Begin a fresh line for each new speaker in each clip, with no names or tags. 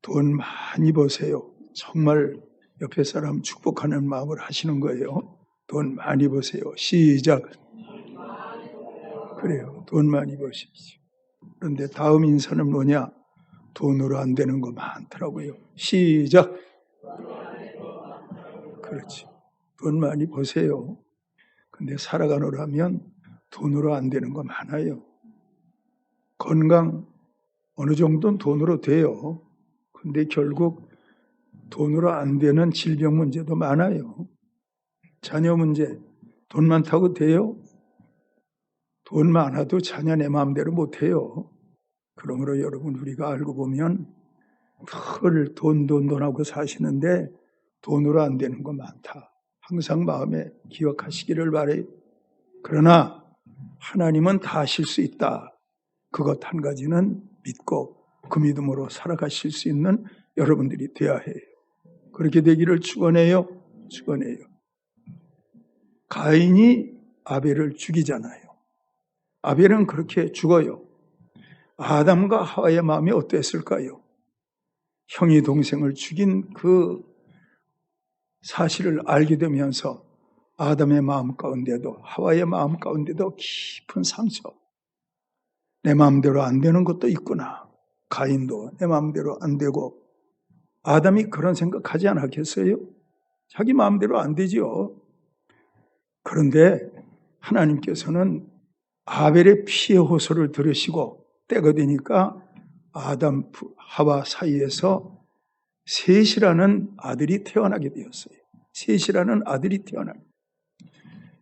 돈 많이 버세요. 정말 옆에 사람 축복하는 마음을 하시는 거예요. 돈 많이 버세요. 시작. 그래요. 돈 많이 버십시오. 그런데 다음 인사는 뭐냐? 돈으로 안 되는 거 많더라고요. 시작. 그렇지. 돈 많이 버세요. 근데 살아가노라면 돈으로 안 되는 거 많아요. 건강 어느 정도는 돈으로 돼요. 근데 결국 돈으로 안 되는 질병 문제도 많아요. 자녀 문제, 돈 많다고 돼요? 돈 많아도 자녀 내 마음대로 못해요. 그러므로 여러분 우리가 알고 보면 늘 돈하고 사시는데 돈으로 안 되는 거 많다. 항상 마음에 기억하시기를 바라요. 그러나 하나님은 다 하실 수 있다. 그것 한 가지는 믿고 그 믿음으로 살아가실 수 있는 여러분들이 되어야 해요. 그렇게 되기를 축원해요. 축원해요. 가인이 아벨을 죽이잖아요. 아벨은 그렇게 죽어요. 아담과 하와의 마음이 어땠을까요? 형이 동생을 죽인 그 사실을 알게 되면서 아담의 마음 가운데도 하와의 마음 가운데도 깊은 상처. 내 마음대로 안 되는 것도 있구나. 가인도 내 마음대로 안 되고 아담이 그런 생각하지 않았겠어요? 자기 마음대로 안 되지요. 그런데 하나님께서는 아벨의 피해 호소를 들으시고 때가 되니까 아담, 하와 사이에서 셋이라는 아들이 태어나게 되었어요. 셋이라는 아들이 태어나요.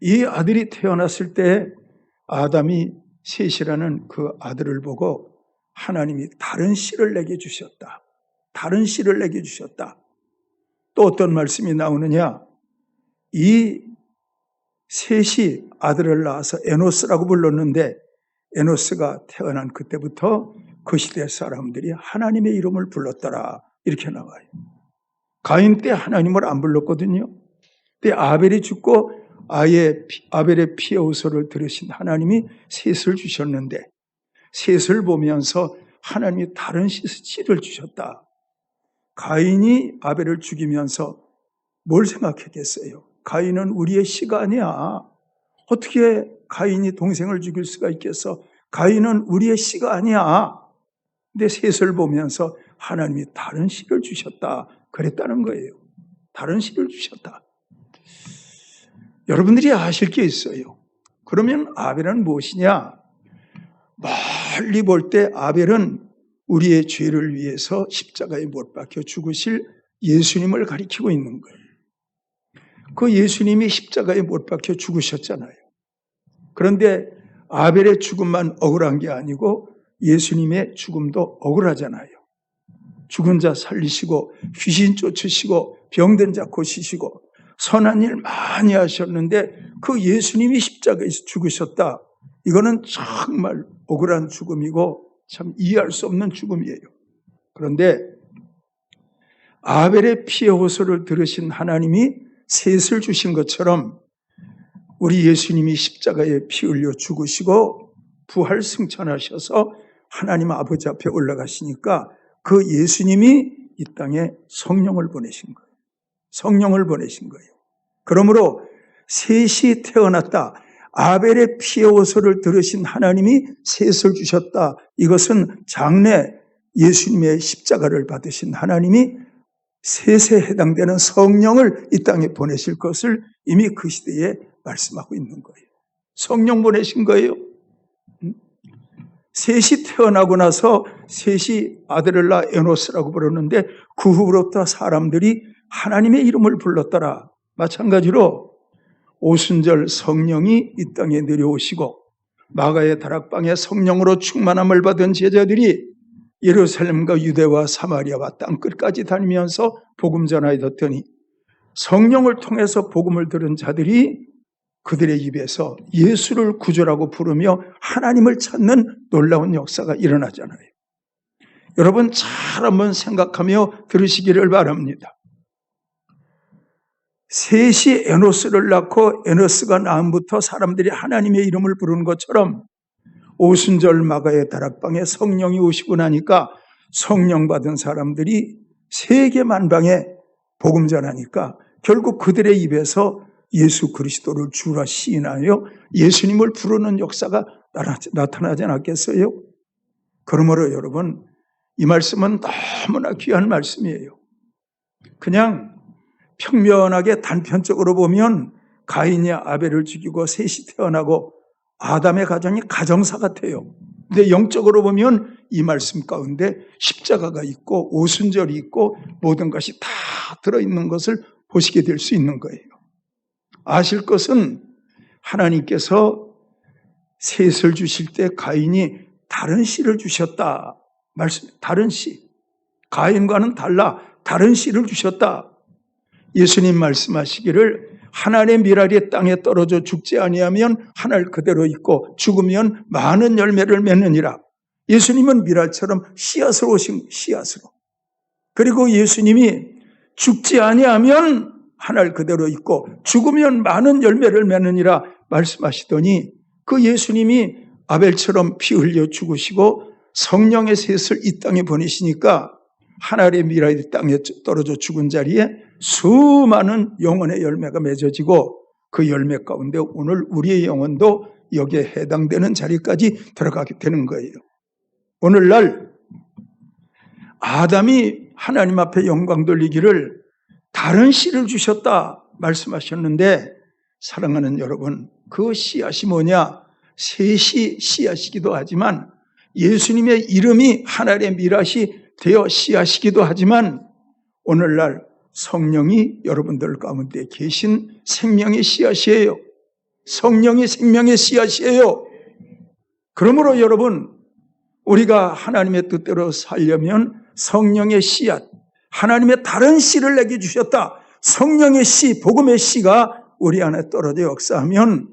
이 아들이 태어났을 때 아담이 셋이라는 그 아들을 보고 하나님이 다른 씨를 내게 주셨다. 다른 씨를 내게 주셨다. 또 어떤 말씀이 나오느냐? 이 셋이 아들을 낳아서 에노스라고 불렀는데 에노스가 태어난 그때부터 그 시대 사람들이 하나님의 이름을 불렀더라. 이렇게 나와요. 가인 때 하나님을 안 불렀거든요. 그때 아벨이 죽고 아벨의 피해 호소를 들으신 하나님이 셋을 주셨는데 셋을 보면서 하나님이 다른 씨를 주셨다. 가인이 아벨을 죽이면서 뭘 생각했겠어요? 가인은 우리의 씨가 아니야. 어떻게 가인이 동생을 죽일 수가 있겠어? 가인은 우리의 씨가 아니야. 근데 셋을 보면서 하나님이 다른 씨를 주셨다. 그랬다는 거예요. 다른 씨를 주셨다. 여러분들이 아실 게 있어요. 그러면 아벨은 무엇이냐? 멀리 볼 때 아벨은 우리의 죄를 위해서 십자가에 못 박혀 죽으실 예수님을 가리키고 있는 거예요. 그 예수님이 십자가에 못 박혀 죽으셨잖아요. 그런데 아벨의 죽음만 억울한 게 아니고 예수님의 죽음도 억울하잖아요. 죽은 자 살리시고 귀신 쫓으시고 병든 자 고치시고 선한 일 많이 하셨는데 그 예수님이 십자가에서 죽으셨다. 이거는 정말 억울한 죽음이고 참 이해할 수 없는 죽음이에요. 그런데 아벨의 피해 호소를 들으신 하나님이 셋을 주신 것처럼 우리 예수님이 십자가에 피 흘려 죽으시고 부활 승천하셔서 하나님 아버지 앞에 올라가시니까 그 예수님이 이 땅에 성령을 보내신 거예요. 성령을 보내신 거예요. 그러므로 셋이 태어났다. 아벨의 피해 호소를 들으신 하나님이 셋을 주셨다. 이것은 장래 예수님의 십자가를 받으신 하나님이 셋에 해당되는 성령을 이 땅에 보내실 것을 이미 그 시대에 말씀하고 있는 거예요. 성령 보내신 거예요. 셋이 태어나고 나서 셋이 아들을 낳아 에노스라고 부르는데 그 후부터 사람들이 하나님의 이름을 불렀더라. 마찬가지로 오순절 성령이 이 땅에 내려오시고 마가의 다락방에 성령으로 충만함을 받은 제자들이 예루살렘과 유대와 사마리아와 땅끝까지 다니면서 복음 전하였더니 성령을 통해서 복음을 들은 자들이 그들의 입에서 예수를 구주라고 부르며 하나님을 찾는 놀라운 역사가 일어나잖아요. 여러분 잘 한번 생각하며 들으시기를 바랍니다. 셋이 에노스를 낳고 에노스가 낳음부터 사람들이 하나님의 이름을 부르는 것처럼 오순절 마가의 다락방에 성령이 오시고 나니까 성령 받은 사람들이 세계 만방에 복음 전하니까 결국 그들의 입에서 예수 그리스도를 주라 시인하여 예수님을 부르는 역사가 나타나지 않았겠어요? 그러므로 여러분, 이 말씀은 너무나 귀한 말씀이에요. 그냥 평면하게 단편적으로 보면 가인이 아벨을 죽이고 셋이 태어나고 아담의 가정이 가정사 같아요. 근데 영적으로 보면 이 말씀 가운데 십자가가 있고 오순절이 있고 모든 것이 다 들어있는 것을 보시게 될 수 있는 거예요. 아실 것은 하나님께서 셋을 주실 때 가인이 다른 씨를 주셨다. 다른 씨. 가인과는 달라 다른 씨를 주셨다. 예수님 말씀하시기를 하나님의 미랄이 땅에 떨어져 죽지 아니하면 하늘 그대로 있고 죽으면 많은 열매를 맺느니라. 예수님은 미랄처럼 씨앗으로 오신 씨앗으로. 그리고 예수님이 죽지 아니하면 하늘 그대로 있고 죽으면 많은 열매를 맺느니라 말씀하시더니 그 예수님이 아벨처럼 피 흘려 죽으시고 성령의 셋을 이 땅에 보내시니까 하나님의 미랄이 땅에 떨어져 죽은 자리에 수많은 영혼의 열매가 맺어지고 그 열매 가운데 오늘 우리의 영혼도 여기에 해당되는 자리까지 들어가게 되는 거예요. 오늘날 아담이 하나님 앞에 영광 돌리기를 다른 씨를 주셨다 말씀하셨는데 사랑하는 여러분, 그 씨앗이 뭐냐? 셋이 씨앗이기도 하지만 예수님의 이름이 하나님의 미랄이 되어 씨앗이기도 하지만 오늘날 성령이 여러분들 가운데 계신 생명의 씨앗이에요. 성령이 생명의 씨앗이에요. 그러므로 여러분, 우리가 하나님의 뜻대로 살려면 성령의 씨앗, 하나님의 다른 씨를 내게 주셨다. 성령의 씨, 복음의 씨가 우리 안에 떨어져 역사하면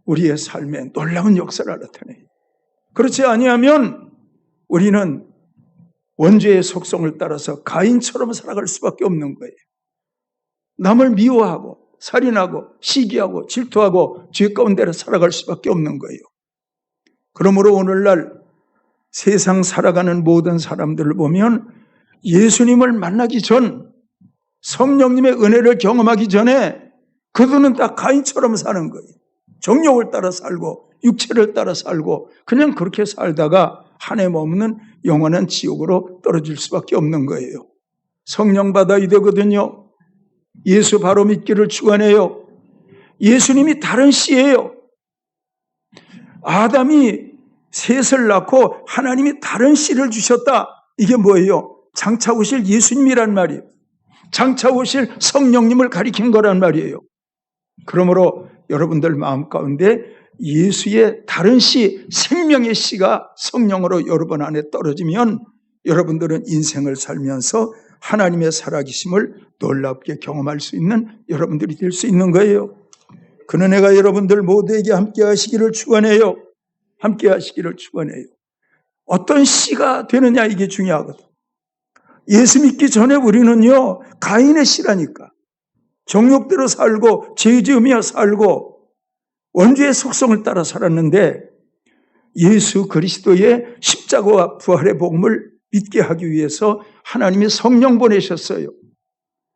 우리의 삶에 놀라운 역사를 나타내요. 그렇지 아니하면 우리는 원죄의 속성을 따라서 가인처럼 살아갈 수밖에 없는 거예요. 남을 미워하고 살인하고 시기하고 질투하고 죄 가운데 살아갈 수밖에 없는 거예요. 그러므로 오늘날 세상 살아가는 모든 사람들을 보면 예수님을 만나기 전, 성령님의 은혜를 경험하기 전에 그들은 다 가인처럼 사는 거예요. 정욕을 따라 살고 육체를 따라 살고 그냥 그렇게 살다가 하나님 없는 영원한 지옥으로 떨어질 수밖에 없는 거예요. 성령 받아야 되거든요. 예수 바로 믿기를 축원해요. 예수님이 다른 씨예요. 아담이 셋을 낳고 하나님이 다른 씨를 주셨다. 이게 뭐예요? 장차 오실 예수님이란 말이에요. 장차 오실 성령님을 가리킨 거란 말이에요. 그러므로 여러분들 마음 가운데 예수의 다른 씨, 생명의 씨가 성령으로 여러분 안에 떨어지면 여러분들은 인생을 살면서 하나님의 살아계심을 놀랍게 경험할 수 있는 여러분들이 될 수 있는 거예요. 그 은혜가 여러분들 모두에게 함께 하시기를 축원해요. 함께 하시기를 축원해요. 어떤 씨가 되느냐 이게 중요하거든. 예수 믿기 전에 우리는요 가인의 씨라니까. 정욕대로 살고 죄 지으며 살고 원죄의 속성을 따라 살았는데 예수 그리스도의 십자가와 부활의 복음을 믿게 하기 위해서 하나님이 성령 보내셨어요.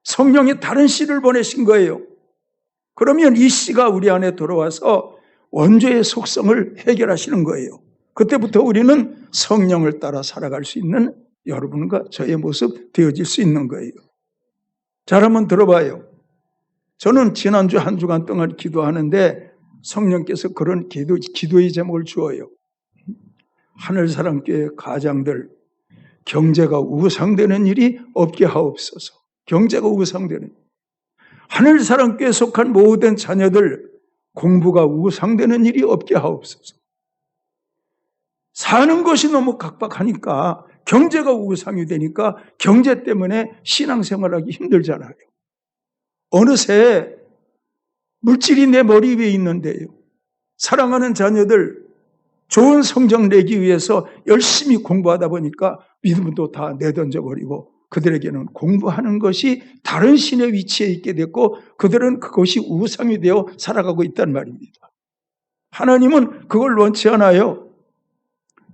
성령이 다른 씨를 보내신 거예요. 그러면 이 씨가 우리 안에 들어와서 원죄의 속성을 해결하시는 거예요. 그때부터 우리는 성령을 따라 살아갈 수 있는 여러분과 저의 모습 되어질 수 있는 거예요. 잘 한번 들어봐요. 저는 지난주 한 주간 동안 기도하는데 성령께서 그런 기도의 제목을 주어요. 하늘사랑교회 가장들 경제가 우상되는 일이 없게 하옵소서. 경제가 우상되는 하늘사랑교회에 속한 모든 자녀들 공부가 우상되는 일이 없게 하옵소서. 사는 것이 너무 각박하니까 경제가 우상이 되니까 경제 때문에 신앙생활하기 힘들잖아요. 어느새 물질이 내 머리 위에 있는데요. 사랑하는 자녀들 좋은 성적 내기 위해서 열심히 공부하다 보니까 믿음도 다 내던져버리고 그들에게는 공부하는 것이 다른 신의 위치에 있게 됐고 그들은 그것이 우상이 되어 살아가고 있단 말입니다. 하나님은 그걸 원치 않아요.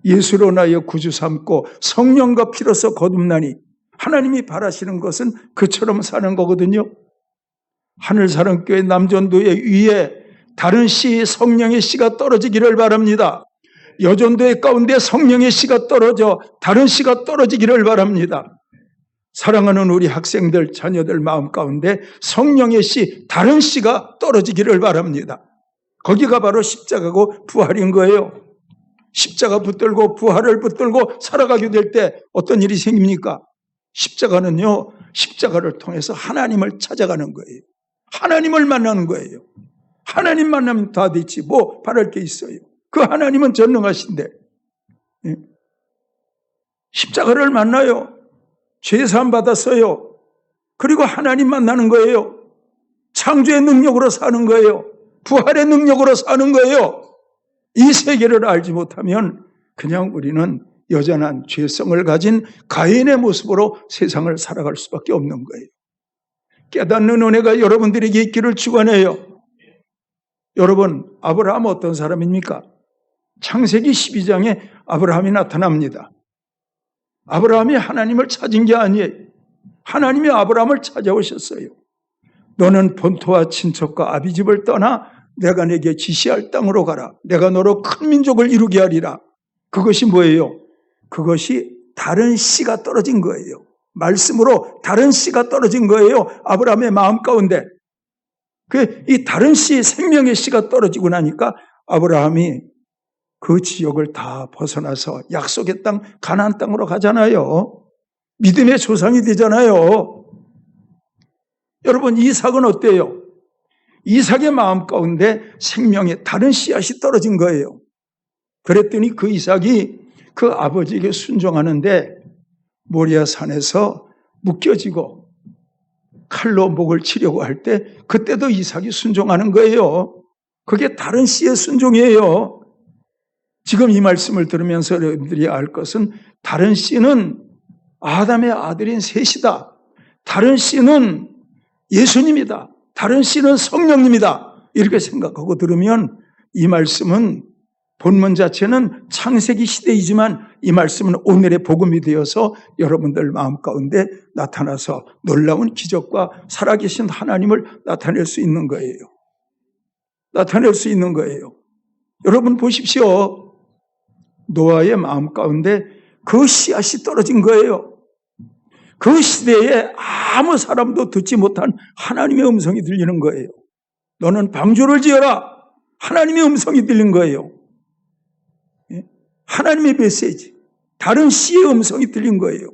예수로 나여 구주 삼고 성령과 피로서 거듭나니 하나님이 바라시는 것은 그처럼 사는 거거든요. 하늘사랑교회 남전도의 위에 다른 씨, 성령의 씨가 떨어지기를 바랍니다. 여전도의 가운데 성령의 씨가 떨어져 다른 씨가 떨어지기를 바랍니다. 사랑하는 우리 학생들, 자녀들 마음 가운데 성령의 씨, 다른 씨가 떨어지기를 바랍니다. 거기가 바로 십자가고 부활인 거예요. 십자가 붙들고 부활을 붙들고 살아가게 될 때 어떤 일이 생깁니까? 십자가는요, 십자가를 통해서 하나님을 찾아가는 거예요. 하나님을 만나는 거예요. 하나님 만나면 다 됐지 뭐 바랄 게 있어요. 그 하나님은 전능하신데 십자가를 만나요. 죄사함 받았어요. 그리고 하나님 만나는 거예요. 창조의 능력으로 사는 거예요. 부활의 능력으로 사는 거예요. 이 세계를 알지 못하면 그냥 우리는 여전한 죄성을 가진 가인의 모습으로 세상을 살아갈 수밖에 없는 거예요. 깨닫는 은혜가 여러분들에게 있기를 축원해요. 여러분, 아브라함은 어떤 사람입니까? 창세기 12장에 아브라함이 나타납니다. 아브라함이 하나님을 찾은 게 아니에요. 하나님이 아브라함을 찾아오셨어요. 너는 본토와 친척과 아비집을 떠나 내가 내게 지시할 땅으로 가라. 내가 너로 큰 민족을 이루게 하리라. 그것이 뭐예요? 그것이 다른 씨가 떨어진 거예요. 말씀으로 다른 씨가 떨어진 거예요. 아브라함의 마음 가운데. 이 다른 씨, 생명의 씨가 떨어지고 나니까 아브라함이 그 지역을 다 벗어나서 약속의 땅, 가나안 땅으로 가잖아요. 믿음의 조상이 되잖아요. 여러분, 이삭은 어때요? 이삭의 마음 가운데 생명의 다른 씨앗이 떨어진 거예요. 그랬더니 그 이삭이 그 아버지에게 순종하는데 모리아 산에서 묶여지고 칼로 목을 치려고 할 때 그때도 이삭이 순종하는 거예요. 그게 다른 씨의 순종이에요. 지금 이 말씀을 들으면서 여러분들이 알 것은 다른 씨는 아담의 아들인 셋이다. 다른 씨는 예수님이다. 다른 씨는 성령님이다. 이렇게 생각하고 들으면 이 말씀은 본문 자체는 창세기 시대이지만 이 말씀은 오늘의 복음이 되어서 여러분들 마음 가운데 나타나서 놀라운 기적과 살아계신 하나님을 나타낼 수 있는 거예요. 나타낼 수 있는 거예요. 여러분 보십시오. 노아의 마음 가운데 그 씨앗이 떨어진 거예요. 그 시대에 아무 사람도 듣지 못한 하나님의 음성이 들리는 거예요. 너는 방주를 지어라. 하나님의 음성이 들린 거예요. 하나님의 메시지, 다른 씨의 음성이 들린 거예요.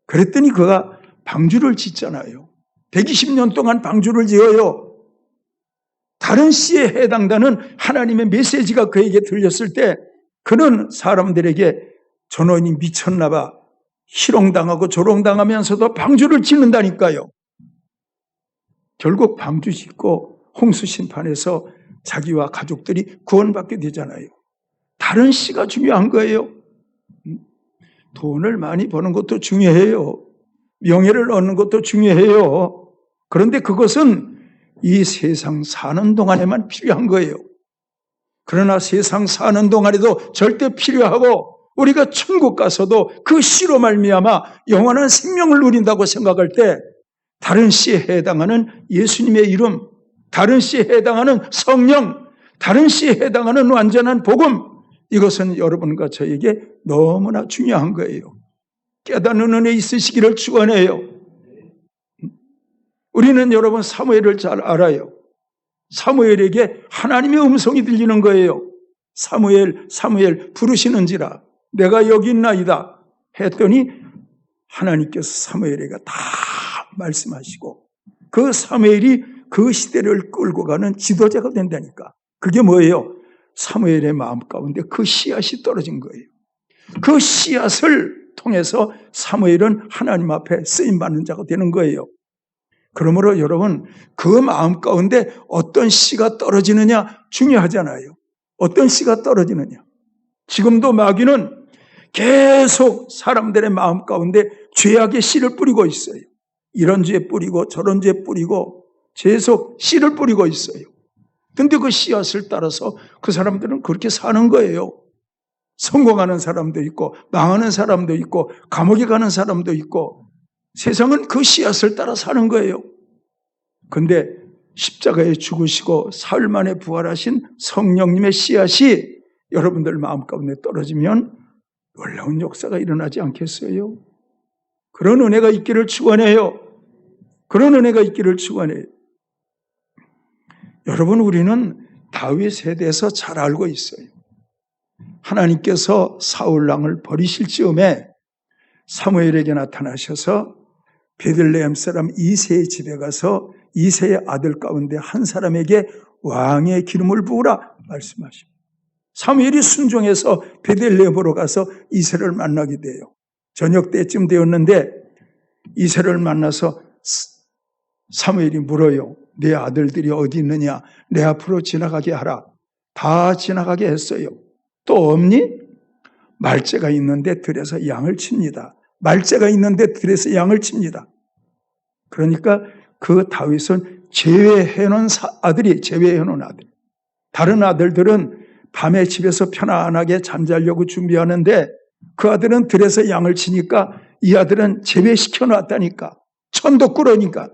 그랬더니 그가 방주를 짓잖아요. 120년 동안 방주를 지어요. 다른 씨에 해당되는 하나님의 메시지가 그에게 들렸을 때 그는 사람들에게 저놈이 미쳤나 봐. 희롱당하고 조롱당하면서도 방주를 짓는다니까요. 결국 방주 짓고 홍수 심판에서 자기와 가족들이 구원받게 되잖아요. 다른 씨가 중요한 거예요. 돈을 많이 버는 것도 중요해요. 명예를 얻는 것도 중요해요. 그런데 그것은 이 세상 사는 동안에만 필요한 거예요. 그러나 세상 사는 동안에도 절대 필요하고 우리가 천국 가서도 그 씨로 말미암아 영원한 생명을 누린다고 생각할 때 다른 씨에 해당하는 예수님의 이름, 다른 씨에 해당하는 성령, 다른 씨에 해당하는 완전한 복음, 이것은 여러분과 저에게 너무나 중요한 거예요. 깨닫는 은혜 있으시기를 축원해요. 우리는 여러분 사무엘을 잘 알아요. 사무엘에게 하나님의 음성이 들리는 거예요. 사무엘, 사무엘 부르시는지라 내가 여기 있나이다 했더니 하나님께서 사무엘에게 다 말씀하시고 그 사무엘이 그 시대를 끌고 가는 지도자가 된다니까. 그게 뭐예요? 사무엘의 마음 가운데 그 씨앗이 떨어진 거예요. 그 씨앗을 통해서 사무엘은 하나님 앞에 쓰임받는 자가 되는 거예요. 그러므로 여러분 그 마음 가운데 어떤 씨가 떨어지느냐 중요하잖아요. 어떤 씨가 떨어지느냐. 지금도 마귀는 계속 사람들의 마음 가운데 죄악의 씨를 뿌리고 있어요. 이런 죄 뿌리고 저런 죄 뿌리고 계속 씨를 뿌리고 있어요. 근데 그 씨앗을 따라서 그 사람들은 그렇게 사는 거예요. 성공하는 사람도 있고 망하는 사람도 있고 감옥에 가는 사람도 있고 세상은 그 씨앗을 따라 사는 거예요. 그런데 십자가에 죽으시고 사흘 만에 부활하신 성령님의 씨앗이 여러분들 마음 가운데 떨어지면 놀라운 역사가 일어나지 않겠어요? 그런 은혜가 있기를 축원해요. 그런 은혜가 있기를 축원해요. 여러분, 우리는 다윗 세대에서 잘 알고 있어요. 하나님께서 사울 왕을 버리실 즈음에 사무엘에게 나타나셔서 베들레헴 사람 이새의 집에 가서 이새의 아들 가운데 한 사람에게 왕의 기름을 부으라 말씀하십니다. 사무엘이 순종해서 베들레헴으로 가서 이새를 만나게 돼요. 저녁 때쯤 되었는데 이새를 만나서 사무엘이 물어요. 내 아들들이 어디 있느냐? 내 앞으로 지나가게 하라. 다 지나가게 했어요. 또 없니? 말째가 있는데 들에서 양을 칩니다. 말째가 있는데 들에서 양을 칩니다. 그러니까 그 다윗은 제외해놓은 아들이 제외해놓은 아들. 다른 아들들은 밤에 집에서 편안하게 잠자려고 준비하는데 그 아들은 들에서 양을 치니까 이 아들은 제외시켜 놨다니까. 천도 꿇으니까.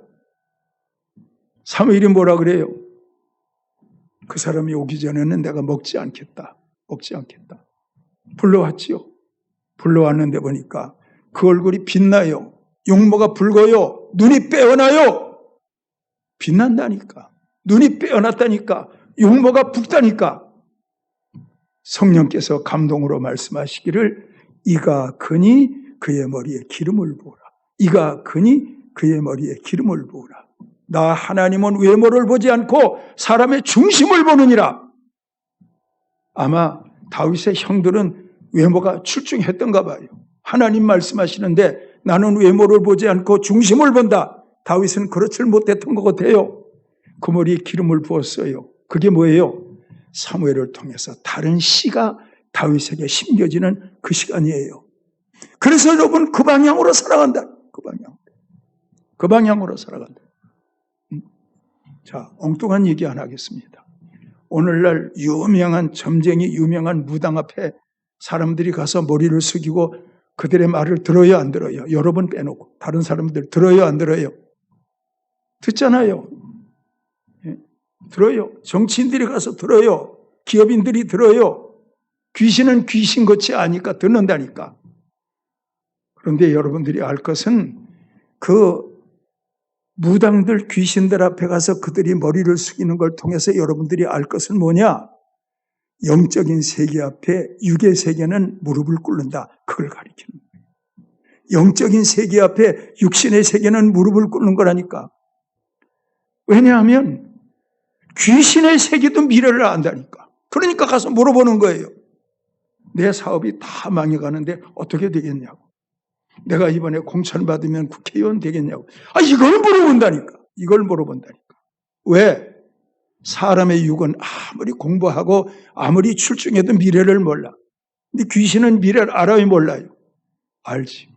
사무엘이 뭐라 그래요? 그 사람이 오기 전에는 내가 먹지 않겠다. 먹지 않겠다. 불러왔지요. 불러왔는데 보니까 그 얼굴이 빛나요. 용모가 붉어요. 눈이 빼어나요. 빛난다니까. 눈이 빼어났다니까. 용모가 붉다니까. 성령께서 감동으로 말씀하시기를 이가 그니 그의 머리에 기름을 부으라. 이가 그니 그의 머리에 기름을 부으라. 나 하나님은 외모를 보지 않고 사람의 중심을 보느니라. 아마 다윗의 형들은 외모가 출중했던가 봐요. 하나님 말씀하시는데 나는 외모를 보지 않고 중심을 본다. 다윗은 그렇지 못했던 것 같아요. 그 머리에 기름을 부었어요. 그게 뭐예요? 사무엘을 통해서 다른 씨가 다윗에게 심겨지는 그 시간이에요. 그래서 여러분 그 방향으로 살아간다. 그 방향으로 살아간다. 자, 엉뚱한 얘기 하나 하겠습니다. 오늘날 유명한 점쟁이, 유명한 무당 앞에 사람들이 가서 머리를 숙이고 그들의 말을 들어요, 안 들어요? 여러분 빼놓고 다른 사람들 들어요, 안 들어요? 듣잖아요. 예? 들어요. 정치인들이 가서 들어요. 기업인들이 들어요. 귀신은 귀신같이 아니까 듣는다니까. 그런데 여러분들이 알 것은 그 무당들, 귀신들 앞에 가서 그들이 머리를 숙이는 걸 통해서 여러분들이 알 것은 뭐냐? 영적인 세계 앞에 육의 세계는 무릎을 꿇는다. 그걸 가리키는 거예요. 영적인 세계 앞에 육신의 세계는 무릎을 꿇는 거라니까. 왜냐하면 귀신의 세계도 미래를 안다니까. 그러니까 가서 물어보는 거예요. 내 사업이 다 망해가는데 어떻게 되겠냐고. 내가 이번에 공천 받으면 국회의원 되겠냐고. 이걸 물어본다니까. 이걸 물어본다니까. 왜? 사람의 육은 아무리 공부하고 아무리 출중해도 미래를 몰라. 근데 귀신은 미래를 알아요, 몰라요? 알지.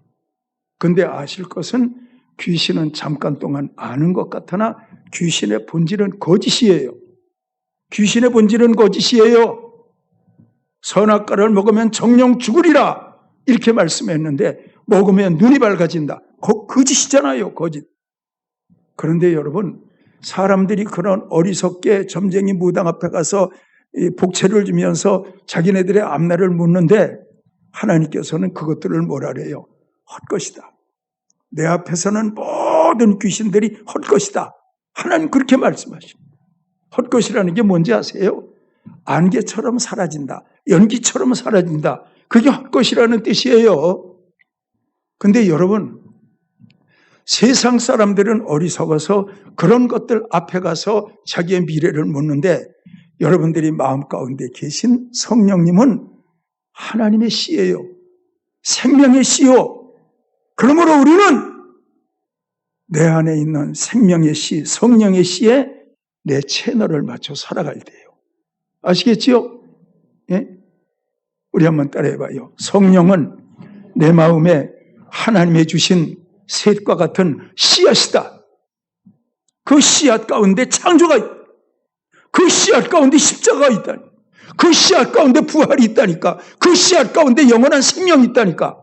근데 아실 것은 귀신은 잠깐 동안 아는 것 같으나 귀신의 본질은 거짓이에요. 귀신의 본질은 거짓이에요. 선악과를 먹으면 정령 죽으리라. 이렇게 말씀했는데 먹으면 눈이 밝아진다. 거짓이잖아요, 거짓. 그런데 여러분, 사람들이 그런 어리석게 점쟁이 무당 앞에 가서 복채를 주면서 자기네들의 앞날을 묻는데 하나님께서는 그것들을 뭐라 그래요? 헛것이다. 내 앞에서는 모든 귀신들이 헛것이다. 하나님 그렇게 말씀하십니다. 헛것이라는 게 뭔지 아세요? 안개처럼 사라진다. 연기처럼 사라진다. 그게 헛것이라는 뜻이에요. 근데 여러분, 세상 사람들은 어리석어서 그런 것들 앞에 가서 자기의 미래를 묻는데 여러분들이 마음 가운데 계신 성령님은 하나님의 씨예요. 생명의 씨요. 그러므로 우리는 내 안에 있는 생명의 씨, 성령의 씨에 내 채널을 맞춰 살아가야 돼요. 아시겠지요? 예? 우리 한번 따라해봐요. 성령은 내 마음에 하나님의 주신 셋과 같은 씨앗이다. 그 씨앗 가운데 창조가 있다. 그 씨앗 가운데 십자가가 있다. 그 씨앗 가운데 부활이 있다니까. 그 씨앗 가운데 영원한 생명이 있다니까.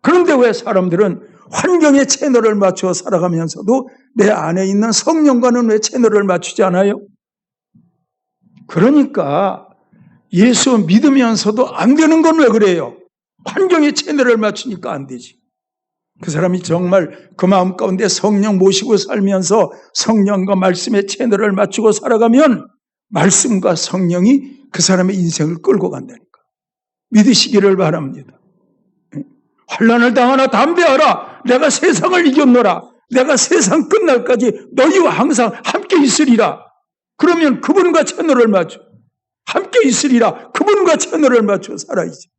그런데 왜 사람들은 환경의 채널을 맞춰 살아가면서도 내 안에 있는 성령과는 왜 채널을 맞추지 않아요? 그러니까 예수 믿으면서도 안 되는 건 왜 그래요? 환경의 채널을 맞추니까 안 되지. 그 사람이 정말 그 마음 가운데 성령 모시고 살면서 성령과 말씀의 채널을 맞추고 살아가면 말씀과 성령이 그 사람의 인생을 끌고 간다니까. 믿으시기를 바랍니다. 환난을 당하나 담대하라. 내가 세상을 이겼노라. 내가 세상 끝날까지 너희와 항상 함께 있으리라. 그러면 그분과 채널을 맞춰. 함께 있으리라. 그분과 채널을 맞춰 살아야지.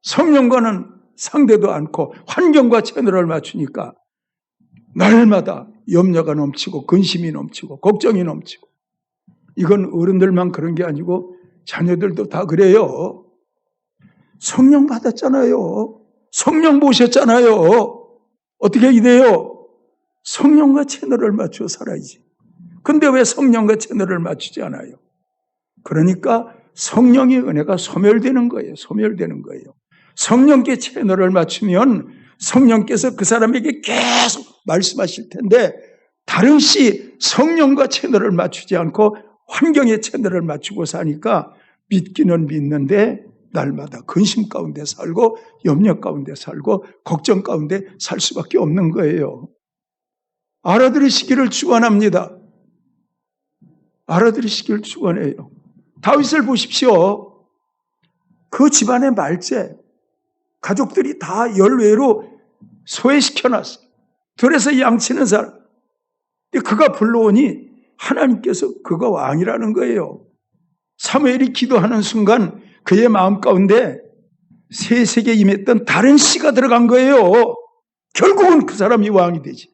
성령과는 상대도 않고 환경과 채널을 맞추니까 날마다 염려가 넘치고 근심이 넘치고 걱정이 넘치고. 이건 어른들만 그런 게 아니고 자녀들도 다 그래요. 성령 받았잖아요. 성령 모셨잖아요. 어떻게 이래요? 성령과 채널을 맞춰 살아야지. 근데 왜 성령과 채널을 맞추지 않아요? 그러니까 성령의 은혜가 소멸되는 거예요. 소멸되는 거예요. 성령께 채널을 맞추면 성령께서 그 사람에게 계속 말씀하실 텐데 다른 시 성령과 채널을 맞추지 않고 환경의 채널을 맞추고 사니까 믿기는 믿는데 날마다 근심 가운데 살고 염려 가운데 살고 걱정 가운데 살 수밖에 없는 거예요. 알아들으시기를 축원합니다. 알아들으시기를 축원해요. 다윗을 보십시오. 그 집안의 말째 가족들이 다 열외로 소외시켜놨어요. 들에서 양치는 사람. 그가 불러오니 하나님께서 그가 왕이라는 거예요. 사무엘이 기도하는 순간 그의 마음 가운데 세색에 임했던 다른 씨가 들어간 거예요. 결국은 그 사람이 왕이 되지.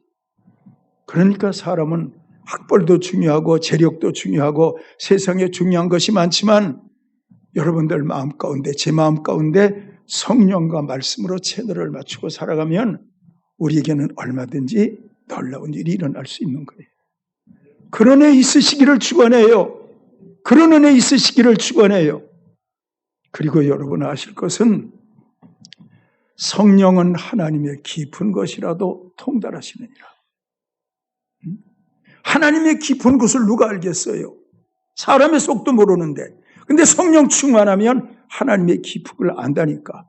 그러니까 사람은 학벌도 중요하고 재력도 중요하고 세상에 중요한 것이 많지만 여러분들 마음 가운데 제 마음 가운데 성령과 말씀으로 채널을 맞추고 살아가면 우리에게는 얼마든지 놀라운 일이 일어날 수 있는 거예요. 그런 애 있으시기를 축원해요. 그런 은혜 있으시기를 축원해요. 그리고 여러분 아실 것은 성령은 하나님의 깊은 것이라도 통달하시느니라. 하나님의 깊은 것을 누가 알겠어요? 사람의 속도 모르는데. 근데 성령 충만하면 하나님의 깊은 걸 안다니까.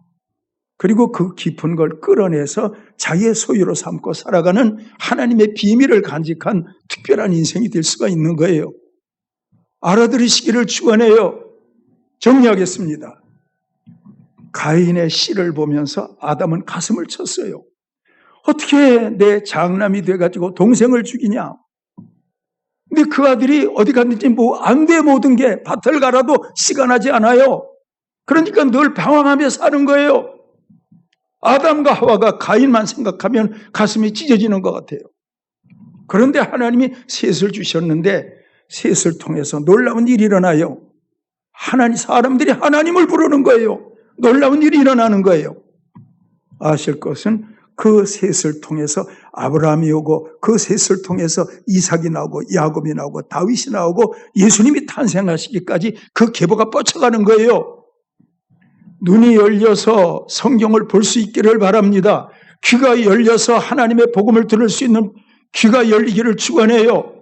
그리고 그 깊은 걸 끌어내서 자기의 소유로 삼고 살아가는 하나님의 비밀을 간직한 특별한 인생이 될 수가 있는 거예요. 알아들으시기를 축원해요. 정리하겠습니다. 가인의 씨를 보면서 아담은 가슴을 쳤어요. 어떻게 내 장남이 돼가지고 동생을 죽이냐? 근데 그 아들이 어디 갔는지 안 돼 모든 게 밭을 갈아도 씨가 나지 않아요. 그러니까 늘 방황하며 사는 거예요. 아담과 하와가 가인만 생각하면 가슴이 찢어지는 것 같아요. 그런데 하나님이 셋을 주셨는데 셋을 통해서 놀라운 일이 일어나요. 사람들이 하나님을 부르는 거예요. 놀라운 일이 일어나는 거예요. 아실 것은 그 셋을 통해서 아브라함이 오고 그 셋을 통해서 이삭이 나오고 야곱이 나오고 다윗이 나오고 예수님이 탄생하시기까지 그 계보가 뻗쳐가는 거예요. 눈이 열려서 성경을 볼 수 있기를 바랍니다. 귀가 열려서 하나님의 복음을 들을 수 있는 귀가 열리기를 축원해요.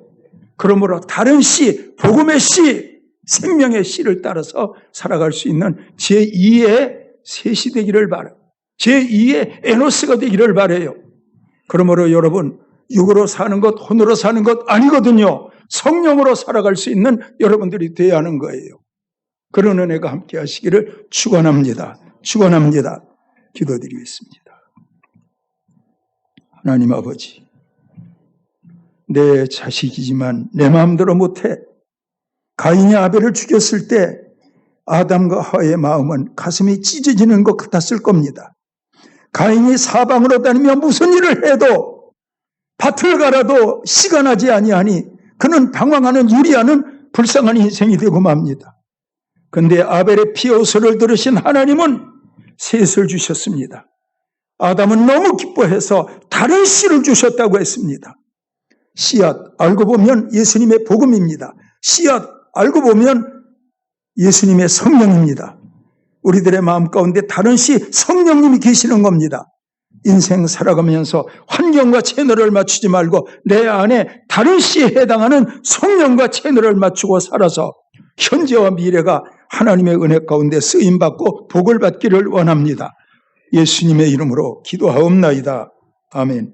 그러므로 다른 씨, 복음의 씨, 생명의 씨를 따라서 살아갈 수 있는 제2의 셋이 되기를 바라요. 제2의 에노스가 되기를 바라요. 그러므로 여러분, 육으로 사는 것, 혼으로 사는 것 아니거든요. 성령으로 살아갈 수 있는 여러분들이 되어야 하는 거예요. 그런 은혜가 함께 하시기를 축원합니다. 축원합니다. 기도드리겠습니다. 하나님 아버지, 내 자식이지만 내 마음대로 못해. 가인이 아벨을 죽였을 때 아담과 하와의 마음은 가슴이 찢어지는 것 같았을 겁니다. 가인이 사방으로 다니며 무슨 일을 해도 밭을 갈아도 씨가 나지 아니하니 그는 방황하는 유리하는 불쌍한 인생이 되고 맙니다. 그런데 아벨의 피요소를 들으신 하나님은 셋을 주셨습니다. 아담은 너무 기뻐해서 다른 씨를 주셨다고 했습니다. 씨앗, 알고 보면 예수님의 복음입니다. 씨앗, 알고 보면 예수님의 성령입니다. 우리들의 마음 가운데 다른 시 성령님이 계시는 겁니다. 인생 살아가면서 환경과 채널을 맞추지 말고 내 안에 다른 시에 해당하는 성령과 채널을 맞추고 살아서 현재와 미래가 하나님의 은혜 가운데 쓰임받고 복을 받기를 원합니다. 예수님의 이름으로 기도하옵나이다. 아멘.